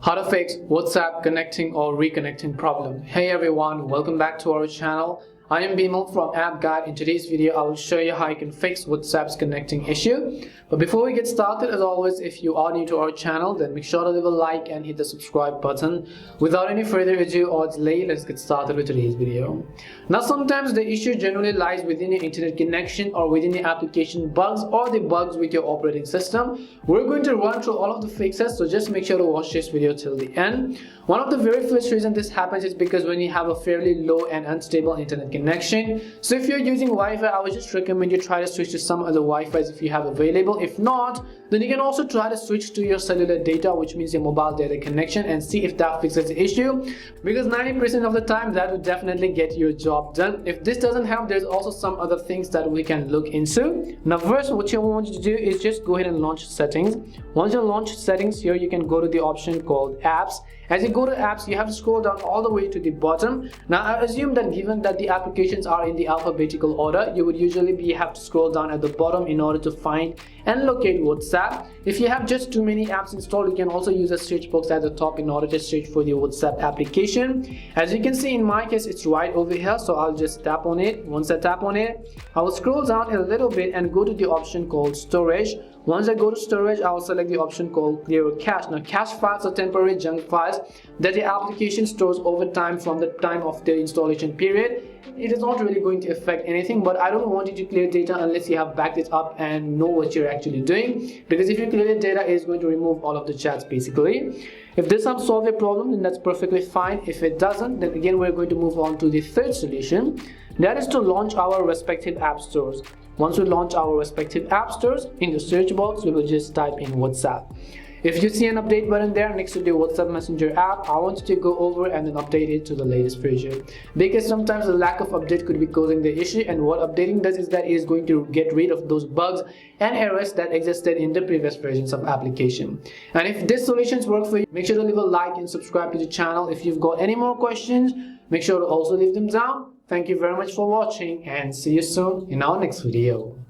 How to fix WhatsApp connecting or reconnecting problem. Hey everyone, welcome back to our channel. I am Bimal from App Guide. In today's video, I will show you how you can fix WhatsApp's connecting issue. But before we get started, as always, if you are new to our channel, then make sure to leave a like and hit the subscribe button. Without any further ado or delay, let's get started with today's video. Now, sometimes the issue generally lies within your internet connection or within the application bugs or the bugs with your operating system. We're going to run through all of the fixes, so just make sure to watch this video till the end. One of the very first reasons this happens is because when you have a fairly low and unstable internet connection. So if you're using Wi-Fi, I would just recommend you try to switch to some other Wi-Fi's if you have available. If not, then you can also try to switch to your cellular data, which means your mobile data connection, and see if that fixes the issue, because 90% of the time that will definitely get your job done. If this doesn't help, there's also some other things that we can look into. Now first, what you want to do is just go ahead and launch settings. Once you launch settings, here you can go to the option called apps. As you go to apps, you have to scroll down all the way to the bottom. Now I assume that given that the applications are in the alphabetical order, you would usually have to scroll down at the bottom in order to find and locate WhatsApp. If you have just too many apps installed, you can also use a search box at the top in order to search for the WhatsApp application. As you can see, in my case, it's right over here, so I'll just tap on it. Once I tap on it, I will scroll down a little bit and go to the option called storage. Once I go to storage, I will select the option called clear cache. Now, cache files are temporary junk files that the application stores over time from the time of the installation period. It is not really going to affect anything, but I don't want you to clear data unless you have backed it up and know what you're actually doing, because if you clear the data, it's going to remove all of the chats basically. If this helps solve your problem, then that's perfectly fine. If it doesn't, then again we're going to move on to the third solution, that is to launch our respective app stores. Once we launch our respective app stores, in the search box we will just type in WhatsApp. If you see an update button there next to the WhatsApp Messenger app, I want you to go over and then update it to the latest version, because sometimes the lack of update could be causing the issue, and what updating does is that it is going to get rid of those bugs and errors that existed in the previous versions of application. And if these solutions work for you, make sure to leave a like and subscribe to the channel. If you've got any more questions, make sure to also leave them down. Thank you very much for watching, and see you soon in our next video.